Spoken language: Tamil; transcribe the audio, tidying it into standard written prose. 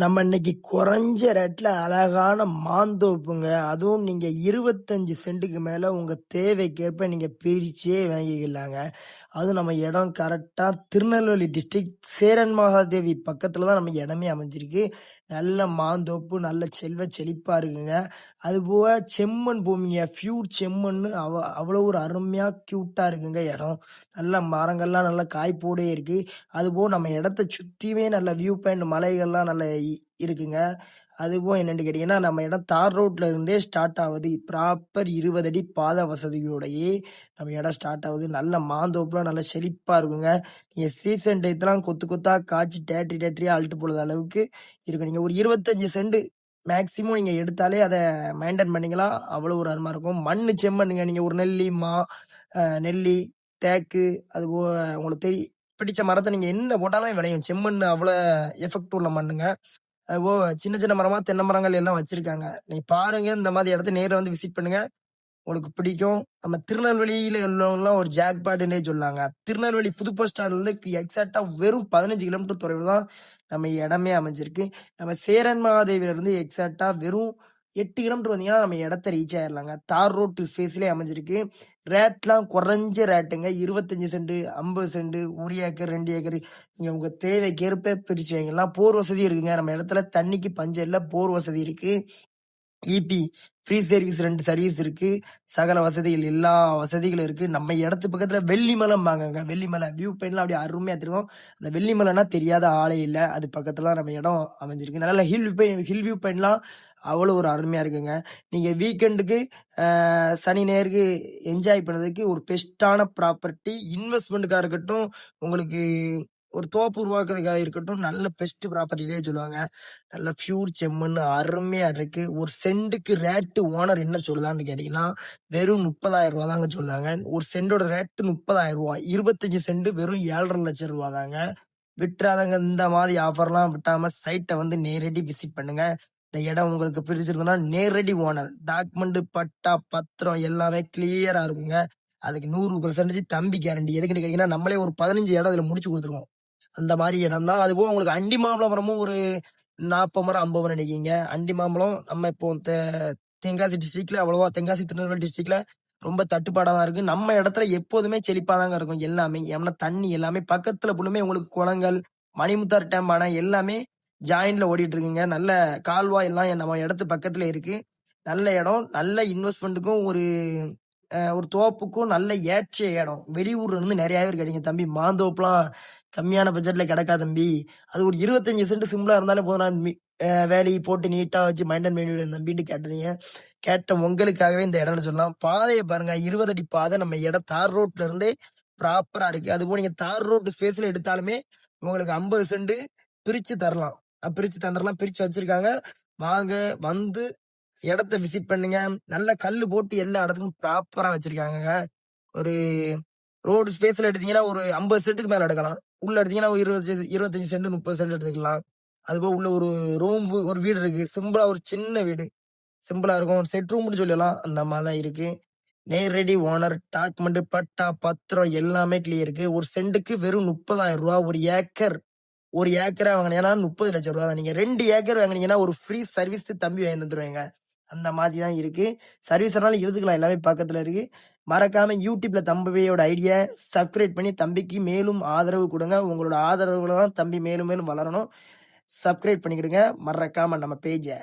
நம்ம இன்னைக்கு குறைஞ்ச ரேட்ல அழகான மாந்தோப்புங்க. அதுவும் நீங்க 25 சென்ட்டுக்கு மேல உங்க தேவைக்கேற்ப நீங்க பிரிச்சே வாங்கிக்கலாங்க. அதுவும் நம்ம இடம் கரெக்ட்டா திருநெல்வேலி டிஸ்ட்ரிக்ட் சேரன் மகாதேவி பக்கத்துல தான் நம்ம இடமே அமைஞ்சிருக்கு. நல்ல மாந்தோப்பு, நல்ல செல்வ செழிப்பா இருக்குங்க. அதுபோக செம்மண் பூமிங்க. பியூர் செம்மண்ணு அவ்வளோ ஒரு அருமையா கியூட்டா இருக்குங்க இடம். நல்ல மரங்கள்லாம் நல்ல காய்ப்போடே இருக்கு. அதுபோக நம்ம இடத்த சுத்தியுமே நல்ல வியூ பாயிண்ட் மலைகள்லாம் நல்ல இருக்குங்க. அதுபோக என்னன்னு கேட்டீங்கன்னா, நம்ம இடம் தார் ரோட்ல இருந்தே ஸ்டார்ட் ஆகுது. ப்ராப்பர் 20 அடி பாதை வசதியோடயே நம்ம இடம் ஸ்டார்ட் ஆகுது. நல்ல மாந்தோப்புலாம் நல்ல செழிப்பா இருக்குங்க. நீங்க சீசன் டயத்துலாம் கொத்து கொத்தா காய்ச்சி டேட்ரியா அள்ளிட்டு போடுற அளவுக்கு இருக்கு. நீங்க ஒரு 25 சென்ட் மேக்ஸிமம் நீங்க எடுத்தாலே அதை மெயின்டைன் பண்ணீங்களா அவ்வளோ ஒரு அருமையா இருக்கும். மண்ணு செம்மண்ணுங்க. நீங்க ஒரு நெல்லி, தேக்கு, அதுபோக உங்களுக்கு பிடிச்ச மரத்தை நீங்க என்ன போட்டாலும் விளையும். செம்மண் அவ்வளோ எஃபெக்ட் உள்ள மண்ணுங்க. அதுபோக சின்ன சின்ன மரமா தென்னை மரங்கள் எல்லாம் வச்சிருக்காங்க. நீங்க பாருங்க, இந்த மாதிரி இடத்த நேரில் வந்து விசிட் பண்ணுங்க, உங்களுக்கு பிடிக்கும். நம்ம திருநெல்வேலியில உள்ளவங்கலாம் ஒரு ஜாக்பாட்னே சொல்லாங்க. திருநெல்வேலி புது பஸ் ஸ்டாண்ட்ல இருந்து எக்ஸாக்டா வெறும் 15 கிலோமீட்டர் தொலைவில் தான் நம்ம இடமே அமைஞ்சிருக்கு. நம்ம சேரன் மகாதேவில இருந்து எக்ஸாக்டா வெறும் 8 கிலோமீட்டர் வந்தீங்கன்னா நம்ம இடத்த ரீச் ஆயிடலாங்க. தார் ரோட் ஸ்பேஸ்லயே அமைஞ்சிருக்கு. ரேட்லாம் குறைஞ்ச ரேட்டுங்க. 25 சென்ட், 50 சென்ட், 1 ஏக்கர், 2 ஏக்கர், நீங்க உங்க தேவைக்கேற்ப பிரிச்சு வைக்கலாம். போர் வசதி இருக்குங்க. நம்ம இடத்துல தண்ணிக்கு பஞ்சம் இல்ல, போர் வசதி இருக்கு. இபி ஃப்ரீ சர்வீஸ் 2 சர்வீஸ் இருக்கு. சகல வசதிகள், எல்லா வசதிகளும் இருக்கு. நம்ம இடத்து பக்கத்துல வெள்ளிமலைம்பாங்கங்க. வெள்ளிமலை வியூ பாயிண்ட்லாம் அப்படியே அருமையா தெரியும். அந்த வெள்ளிமலைன்னா தெரியாத ஆளே இல்லை. அது பக்கத்துல நம்ம இடம் அமைஞ்சிருக்கு. நல்ல ஹில் வியூ பாயிண்ட்லாம் அவ்வளோ ஒரு அருமையா இருக்குங்க. நீங்க வீக்கெண்டுக்கு சனி ஞாயிறுக்கு என்ஜாய் பண்ணதுக்கு ஒரு பெஸ்டான ப்ராப்பர்ட்டி. இன்வெஸ்ட்மெண்ட்டுக்காக இருக்கட்டும், உங்களுக்கு ஒரு தோப்பு உருவாக்குறதுக்காக இருக்கட்டும், நல்ல பெஸ்ட் ப்ராப்பர்ட்டிலே சொல்லுவாங்க. நல்ல பியூர் செம்மண்ணு அருமையா இருக்கு. ஒரு சென்ட்டுக்கு ரேட்டு ஓனர் என்ன சொல்லுதான்னு கேட்டீங்கன்னா, வெறும் 30,000 ரூபா தாங்க சொல்லுதாங்க. ஒரு சென்டோட ரேட்டு 30,000 ரூபா. 25 சென்ட் வெறும் 7,5 லட்சம் ரூபா தாங்க. விட்டுறாதங்க. இந்த மாதிரி ஆஃபர்லாம் விட்டாம சைட்டை வந்து நேரடி விசிட் பண்ணுங்க. இந்த இடம் உங்களுக்கு பிடிச்சிருந்ததுன்னா நேரடி ஓனர், டாக்குமெண்ட், பட்டா, பத்திரம் எல்லாமே கிளியரா இருக்குங்க. அதுக்கு 100% தம்பி கேரண்டி. எதுக்குன்னு கேட்டீங்கன்னா, நம்மளே ஒரு 15 இடம் இதுல முடிச்சு கொடுத்துருவோம். அந்த மாதிரி இடம் தான். அதுபோக உங்களுக்கு அண்டி மாம்பழம் மரமும் ஒரு 40 மரம் 50 மரம் நினைக்கிங்க. அண்டி மாம்பழம் நம்ம இப்போ தென்காசி டிஸ்ட்ரிக்ட்ல அவ்வளவா, தென்காசி திருநெல்வேலி டிஸ்ட்ரிக்ட்ல ரொம்ப தட்டுப்பாடா தான் இருக்கு. நம்ம இடத்துல எப்போதுமே செழிப்பாதாங்க இருக்கும் எல்லாமே. ஏன்னா தண்ணி எல்லாமே பக்கத்துல புள்ளுமே உங்களுக்கு குளங்கள், மணிமுத்தார் டேம் அணை எல்லாமே ஜாயின்ல ஓடிட்டு இருக்குங்க. நல்ல கால்வாய் எல்லாம் நம்ம இடத்து பக்கத்துல இருக்கு. நல்ல இடம். நல்ல இன்வெஸ்ட்மெண்ட்டுக்கும் ஒரு தோப்புக்கும் நல்ல ஏற்ற இடம். வெளியூர்ல இருந்து நிறைய பேர் கிடைக்கும். தம்பி மாந்தோப்புலாம் கம்மியான பட்ஜெட்ல கிடக்கா தம்பி. அது ஒரு 25 சென்ட் சிம்பிளா இருந்தாலே போதும். நான் வேலையை போட்டு நீட்டா வச்சு மெயின்டைன் பண்ணி தம்பிட்டு கேட்டதீங்க. கேட்ட உங்களுக்காகவே இந்த இடம்னு சொல்லலாம். பாதையை பாருங்க, 20 அடி பாதை. நம்ம இடம் தார் ரோட்ல இருந்தே ப்ராப்பரா இருக்கு. அதுபோல் நீங்க தார் ரோட் ஸ்பேஸ்ல எடுத்தாலுமே உங்களுக்கு 50 சென்ட் பிரிச்சு தரலாம். பிரிச்சு தந்துடலாம். பிரிச்சு வச்சிருக்காங்க. வாங்க, வந்து இடத்த விசிட் பண்ணுங்க. நல்ல கல்லு போட்டு எல்லா இடத்துக்கும் ப்ராப்பரா வச்சிருக்காங்க. ஒரு ரோடு ஸ்பேஸ்ல எடுத்தீங்கன்னா ஒரு 50 சென்ட்டுக்கு மேல எடுக்கலாம். உள்ள எடுத்தீங்கன்னா ஒரு 25 சென்ட், 30 சென்ட் எடுத்துக்கலாம். அதுபோக உள்ள ஒரு ரூம், ஒரு வீடு இருக்கு. சிம்பிளா ஒரு சின்ன வீடு, சிம்பிளா இருக்கும். ஒரு செட் ரூம்னு சொல்லலாம். அந்த மாதிரி தான் இருக்கு. நேரடி ஓனர், டாக்குமெண்ட், பட்டா, பத்திரம் எல்லாமே கிளியர் இருக்கு. ஒரு சென்ட்டுக்கு வெறும் 30,000 ரூபா. ஒரு ஏக்கரா வாங்கினீங்கன்னா 30 லட்சம் ரூபா தான். நீங்க 2 ஏக்கர் வாங்கினீங்கன்னா ஒரு ஃப்ரீ சர்வீஸ் தம்பி வாங்கி தந்துருவாங்க. அந்த மாதிரி தான் இருக்கு. சர்வீஸ்னாலும் எடுத்துக்கலாம். எல்லாமே பக்கத்துல இருக்கு. மறக்காம யூடியூப்ல தம்பியோட ஐடியா சப்ஸ்கிரைப் பண்ணி தம்பிக்கு மேலும் ஆதரவு கொடுங்க. உங்களோட ஆதரவுல தான் தம்பி மேலும் மேலும் வளரணும். சப்ஸ்கிரைப் பண்ணிக்கிடுங்க மறக்காம நம்ம பேஜை.